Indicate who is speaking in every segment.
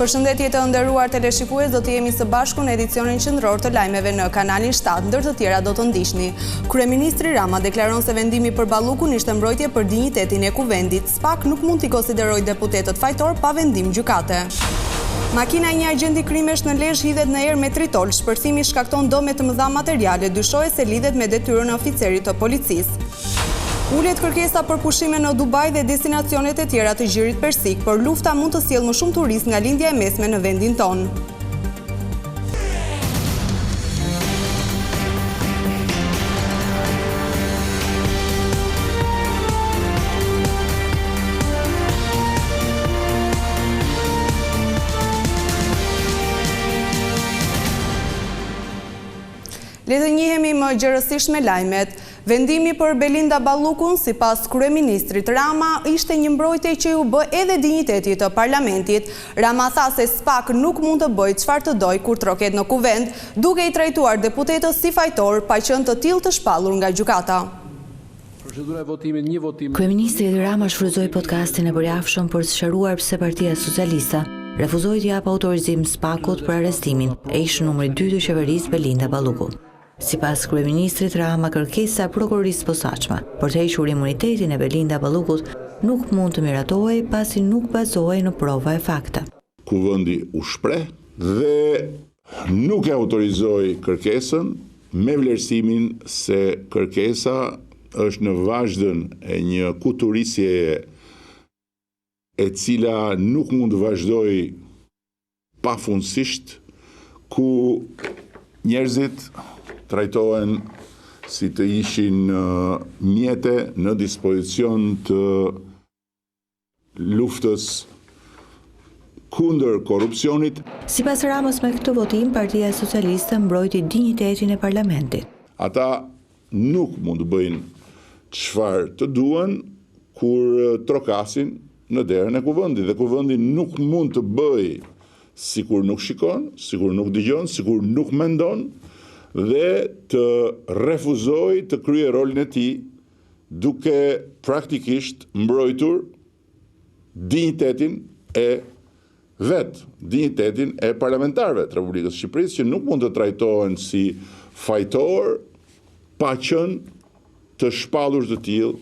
Speaker 1: Përshëndetje të nderuar teleshikues, do të jemi së bashku në edicionin qendror të lajmeve në kanalin 7, ndër të tjera do të ndiqni. Kryeministri Rama deklaron se vendimi për Ballukun ishte mbrojtje për dinjitetin e kuvendit. SPAK nuk mund t'i konsiderojë deputetët fajtor pa vendim gjykate. Makina e një agjenti krimesh në Lezhë hidhet në erë me tritol. Shpërthimi shkakton dëme të mëdha materiale, dyshohet se lidhet me detyrën e oficerit të policisë. Ulet kërkesa për pushime në Dubai dhe destinacionet e tjera të gjirit persik, por lufta mund të sjellë më shumë turistë nga lindja e mesme në vendin tonë. Le të njihemi më gjërësisht me lajmet. Vendimi për Belinda Ballukun, sipas kryeministrit Rama, ishte një mbrojtje që u bë edhe dinjitetit të parlamentit. Rama tha se SPAK nuk mund të bëjë çfarë të dojë kur troket në kuvend, duke i trajtuar deputetët si fajtor, pa qenë të tillë të shpallur nga gjykata.
Speaker 2: Kryeministri Rama shfrytëzoi podcastin e përjashëm për të sqaruar pse Partia Socialiste refuzoi të japë autorizim SPAK-ut për arrestimin e ish numri 2 të qeverisë Belinda Balluku. Sipas kryeministrit Rama, kërkesa e prokurorisë posaçme për të hequr imunitetin e Belinda Ballukut nuk mund të miratohej pasi nuk bazohej në prova e fakte.
Speaker 3: Kuvendi u shpreh dhe nuk e autorizoi kërkesën me vlerësimin se kërkesa është në vazhdën e një kuturisjeje e cila nuk mund të vazhdojë pafundësisht, ku njerëzit trajtohen si të ishin mjete në dispozicion të luftës kundër korrupsionit.
Speaker 2: Sipas Ramës, me këtë votim, Partia Socialiste mbrojti dinjitetin e parlamentit.
Speaker 3: Ata nuk mund të bëjnë çfarë të duan kur trokasin në derën e kuvendit, dhe kuvendi nuk mund të bëjë sikur nuk shikon, sikur nuk dëgjon, sikur nuk mendon, dhe të refuzoj të kryej rolin e tij duke praktikisht mbrojtur dinjitetin e dinjitetin e parlamentarëve të Republikës së Shqipërisë, që nuk mund të trajtohen si fajtor pa qenë të shpallur të tillë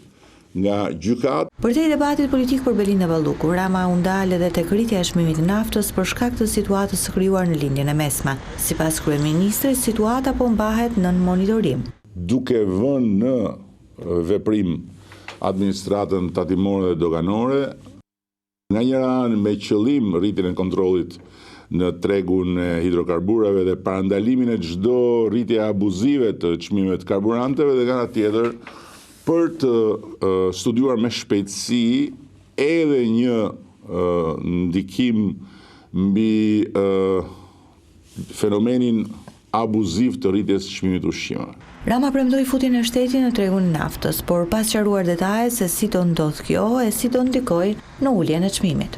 Speaker 3: nga gjykat.
Speaker 2: Përtej debatit politik për Belinda Balluku, Rama u ndal edhe tek rritja e çmimit të naftës për shkak të situatës së krijuar në lindjen e mesme. Sipas kryeministrit, situata po mbahet nën monitorim.
Speaker 3: Duke vënë në veprim administratën tatimore dhe doganore, nga njëra anë me qëllim rritjen e kontrollit në tregun e hidrokarburave dhe parandalimin e çdo rritje abuzive të çmimeve të karburanteve, dhe nga ana tjetër për të studiuar me shpejtësi edhe një ndikim mbi fenomenin abuziv të rritjes së çmimit të ushqimeve.
Speaker 2: Rama premtoi futjen e shtetit në tregun e naftës, por pas sqaruar detajet se si do ndodh kjo e si do ndikojë në uljen e çmimit.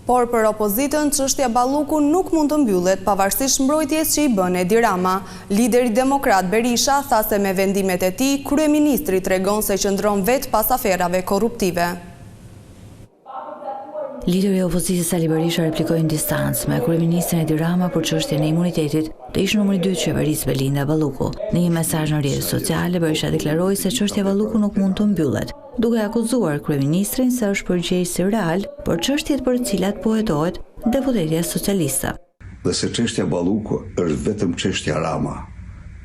Speaker 1: Por për opozitën, çështja Balluku nuk mund të mbyllet pavarësisht mbrojtjes që i bën Edi Rama. Lideri demokrat Berisha tha se me vendimet e tij, kryeministri tregon se qëndron vetë pas aferave korruptive.
Speaker 2: Lideri i opozitës Ali Berisha replikoi në distancë me kryeministrin Edi Rama për çështjen e imunitetit të ish numri 2 të qeverisë Belinda Balluku. Në një mesazh në rrjetet sociale, Berisha deklaroi se çështja e Balluku nuk mund të mbyllet, duke akuzuar kryeministrin se është përgjegjës real për çështjet për të cilat po hetohet deputetja socialiste.
Speaker 4: Dhe se çështja Balluku është vetëm çështja Rama,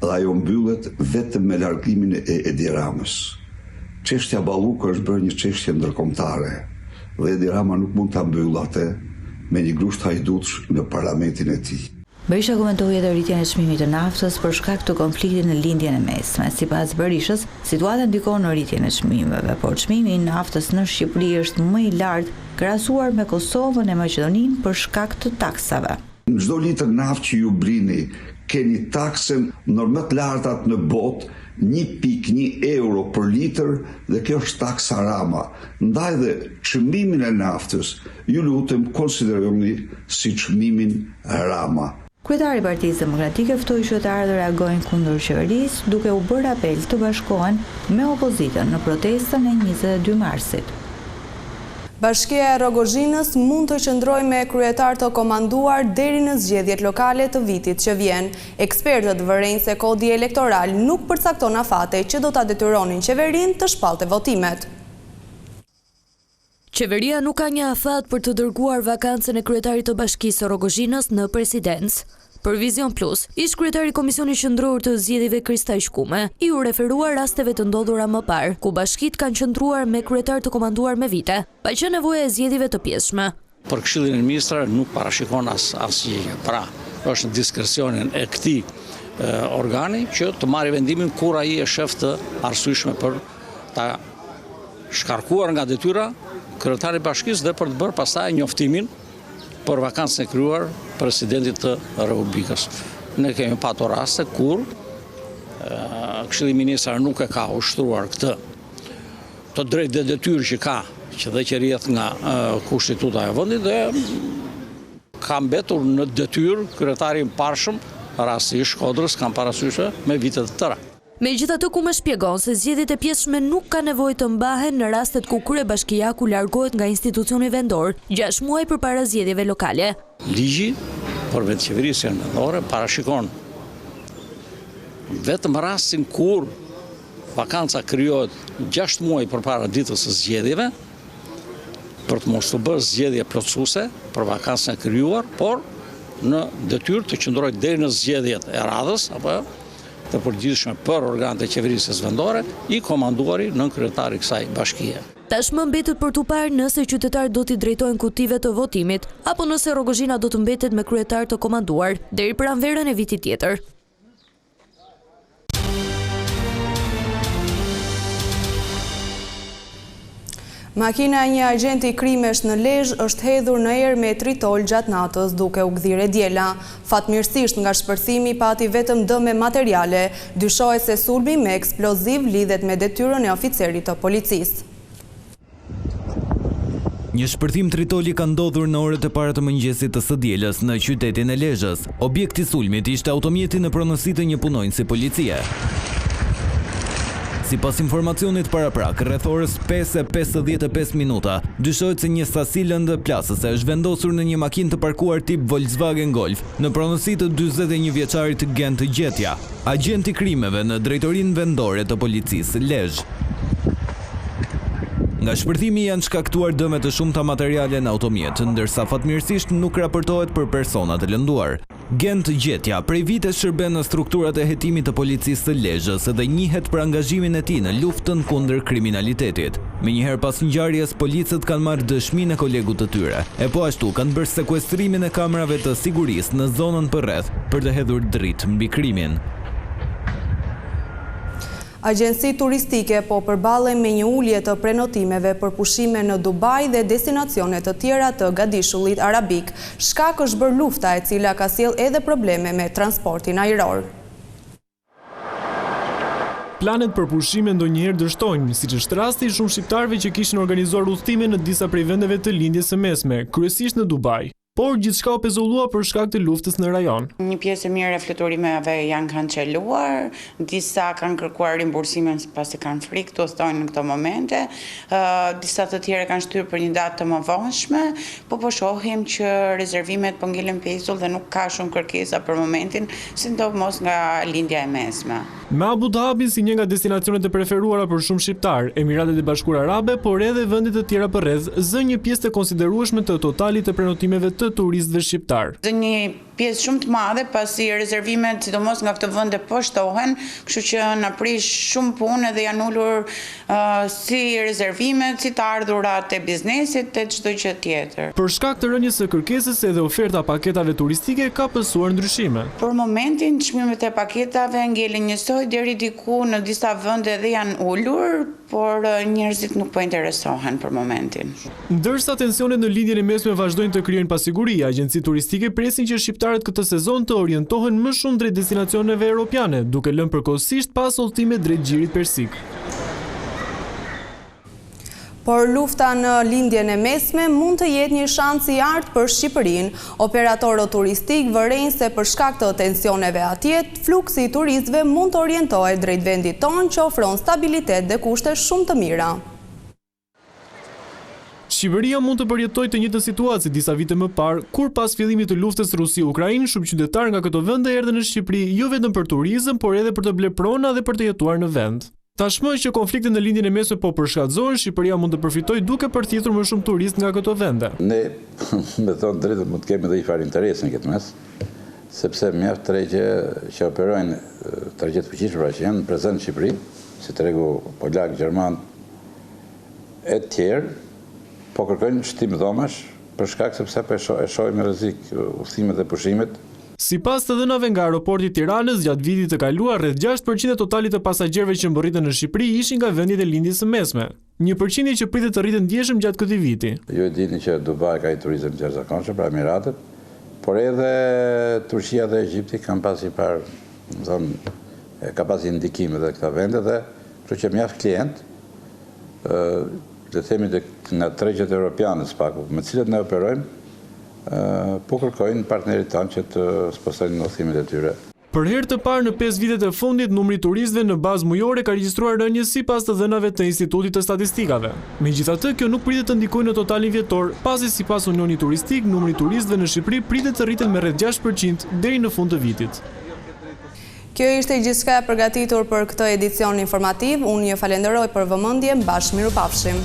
Speaker 4: dhe ajo mbyllet vetëm me largimin e Edi Ramës. Çështja Balluku është bërë një çështje ndërkombëtare, dhe Edi Rama nuk mund ta mbyllë atë me një grusht hajdutsh në parlamentin e tij.
Speaker 2: Berisha komentoi edhe rritjen e çmimit të naftës për shkak të konfliktit në lindjen e mesme. Sipas Berishës, situata ndikon në rritjen e çmimeve, por çmimi i naftës në Shqipëri është më i lartë krahasuar me Kosovën e Maqedoninë për shkak të taksave.
Speaker 4: Në çdo litër naftë që ju blini, keni taksën më të lartat në botë, 1.1 euro për litër, dhe kjo është taksa Rama. Ndaj dhe çmimin e naftës, ju lutem konsideroni si çmimin Rama.
Speaker 2: Kryetari i Partisë Demokratike ftoi qytetarët të reagojnë kundër qeverisë, duke u bërë apel të bashkohen me opozitën në protestën e 22 marsit.
Speaker 1: Bashkia e Rogozhinës mund të qëndrojë me kryetar të komanduar deri në zgjedhjet lokale të vitit që vjen. Ekspertët vërejnë se kodi elektoral nuk përcakton afate që do ta detyronin qeverinë të shpallte votimet.
Speaker 5: Qeveria nuk ka një afat për të dërguar vakancën e kryetarit të Bashkisë së Rogozhinës në presidencë. Për Vizion Plus, ish kryetari Komisionit Qendror të Zgjedhjeve Kristaj Shkume i u referua rasteve të ndodhura më parë, ku bashkitë kanë qëndruar me kryetar të komanduar me vite, pa qenë nevoja e zgjedhjeve të pjesshme.
Speaker 6: Për Këshillin e Ministrave nuk parashikon asgjë. Pra, është në diskrecionin e këtij organi që të marrë vendimin kur ai e shef të arsyeshme për ta shkarkuar nga detyra kryetari i bashkisë dhe për të bërë pastaj njoftimin për vakancën e kryuar presidentit të Republikës. Ne kemi patur raste kur Këshilli i Ministrave nuk e ka ushtruar këtë të drejtë dhe detyrë që ka, që dhe që rrjedh nga Kushtetuta e vendit dhe ka mbetur në detyrë kryetari i parshëm, rasti i Shkodrës, kanë parasysh me vite të tëra.
Speaker 5: Megjithatë, Kume shpjegon se zgjedhjet e pjesshme nuk ka nevojë të mbahen në rastet ku kryebashkiaku largohet nga institucioni vendor 6 muaj përpara zgjedhjeve lokale.
Speaker 6: Ligji për vendqeverisjen vendore parashikon vetëm rastin kur vakanca krijohet 6 muaj përpara ditës së zgjedhjeve për të mos të bërë zgjedhje plotësuese për vakancën e krijuar, por në detyrë të qëndrojë deri në zgjedhjet e radhës apo të përgjithshme për organet e qeverisjes vendore, i komanduari nën kryetari i kësaj bashkie.
Speaker 5: Tashmë mbetet për t'u parë nëse qytetarët do t'i drejtojnë kutive të votimit, apo nëse Rogozhina do të mbetet me kryetar të komanduar deri pranverën e vitit tjetër.
Speaker 1: Makina e një agenti krimesh në Lezhë është hedhur në erë me tritol gjatë natës duke u gdhirë diela. Fatmirësisht nga shpërthimi pati vetëm dëme materiale, dyshohet se sulmi me eksploziv lidhet me detyrën e oficerit të policisë.
Speaker 7: Një shpërthim tritoli ka ndodhur në orët e para të mëngjesit të së dielës në qytetin e Lezhës. Objekti i sulmit ishte automjeti në pronësi të një punonjësi policie. Si pas informacionit paraprak, rreth orës 5:55 minuta, dyshohet se një sasi lëndë plasëse është vendosur në një makinë të parkuar tip Volkswagen Golf në pronësi të 41 vjeçarit Gent Gjetja, agenti krimeve në drejtorinë vendore të policisë Lezhë. Nga shpërthimi janë shkaktuar dëme të shumta materiale në automjet, ndërsa fatmirësisht nuk raportohet për persona të lënduar. Gent Gjetja prej vitesh shërben në strukturat e hetimit të policisë të Lezhës dhe njihet për angazhimin e tij në luftën kundër kriminalitetit. Menjëherë pas ngjarjes, policët kanë marrë dëshminë e kolegut të tyre, e po ashtu kanë bërë sekuestrimin e kamerave të sigurisë në zonën përreth për të hedhur dritë mbi krimin.
Speaker 1: Agjenci turistike po përballen me një ulje të prenotimeve për pushime në Dubai dhe destinacione të tjera të Gadishullit Arabik. Shkak është bërë lufta e cila ka sjellë edhe probleme me transportin ajror.
Speaker 8: Planet për pushime ndonjëherë dështojnë, siç është rasti i shumë shqiptarëve që kishin organizuar udhëtime në disa prej vendeve të lindjes së mesme, kryesisht në Dubai. Por gjithçka u pezullua për shkak të luftës në rajon.
Speaker 9: Një pjesë e mirë e fluturimeve janë kanceluar, disa kanë kërkuar rimbursimin pasi kanë frikë të udhtojnë në këto momente, disa të tjera kanë shtyr për një datë të mëvonshme, po shohim që rezervimet po ngelen pezull dhe nuk ka shumë kërkesa për momentin, sidomos nga lindja e mesme.
Speaker 8: Me Abu Dhabi si një nga destinacionet e preferuara për shumë shqiptar, Emiratet e Bashkuara Arabe, por edhe vendet e tjera përreth, zë një pjesë të konsiderueshme të totalit të prenotimeve të turistëve shqiptar.
Speaker 9: Zë një pjesë shumë të madhe pasi rezervimet sidomos nga këto vende po shtohen, kështu që na prish shumë punë dhe janë ulur si rezervimet, si të ardhurat e biznesit e çdo gjë tjetër.
Speaker 8: Për shkak të rënjes së kërkesës edhe oferta paketave turistike ka pësuar ndryshime.
Speaker 9: Për momentin çmimet e paketave ngelen njësoj deri diku në disa vende dhe janë ulur, por njerëzit nuk po interesohen për momentin.
Speaker 8: Ndërsa tensionet në lindjen e mesme vazhdojnë të krijojnë pasiguri, agjencitë turistike presin që shqiptarët këtë sezon të orientohen më shumë drejt destinacioneve europiane, duke lënë përkohësisht pas udhëtime drejt xhirit persik.
Speaker 1: Por lufta në lindjen e mesme mund të jetë një shans i artë për Shqipërinë. Operatorët turistik vërejnë se për shkak të tensioneve atje, fluksi i turistëve mund të orientohet drejt vendit tonë që ofron stabilitet dhe kushte shumë të mira.
Speaker 8: Shqipëria mund të përjetojë të njëjtën situatë si disa vite më parë, kur pas fillimit të luftës Rusi-Ukrainë, shumë qytetarë nga këto vende erdhën në Shqipëri jo vetëm për turizëm, por edhe për të bler prona dhe për të jetuar në vend. Tashmë që konfliktet në lindjen e mesme po përshkatëzohen, Shqipëria mund të përfitojë duke përthithur më shumë turistë nga këto vende.
Speaker 10: Ne, me thonë drejtë, mund të kemi edhe një farë interes në këtë mes, sepse mjaft tregje që operojnë tregjet fuqishme që janë prezent në Shqipëri, si tregu polak, gjerman e tjerë, po kërkojnë shtim dhomash për shkak sepse e shohim me rrezik udhëtimet dhe pushimet.
Speaker 8: Sipas të dhënave nga aeroporti i Tiranës, gjatë vitit të kaluar, rreth 6% e totalit të pasagjerëve që mbërriten në Shqipëri ishin nga vendjet e lindjes së mesme, një përqindje që pritet të rritet ndjeshëm gjatë këtij viti.
Speaker 10: Ju e dini që Dubai ka një turizëm të jashtëzakonshëm, pra Emiratet, por edhe Turqia dhe Egjipti kanë pasi parë, ka pasi ndikime dhe këta vende dhe kështu që mjaft klient, le themi nga tregjet europiane pak, me cilët ne operojmë, po kërkojnë partnerit tanë që të spostojnë udhëtimet e tyre.
Speaker 8: Për herë të parë në 5 vitet e fundit, numri i turistëve në bazë mujore ka regjistruar rënje sipas të dhënave të Institutit të Statistikave. Megjithatë, kjo nuk pritet të ndikojë në totalin vjetor, pasi sipas Unionit Turistik, numri i turistëve në Shqipëri pritet të rriten me rreth 6% deri në fund të vitit.
Speaker 1: Kjo ishte gjithçka e përgatitur për këtë edicion informativ. Unë ju falenderoj për vëmendjen. Bashkë mirupafshim.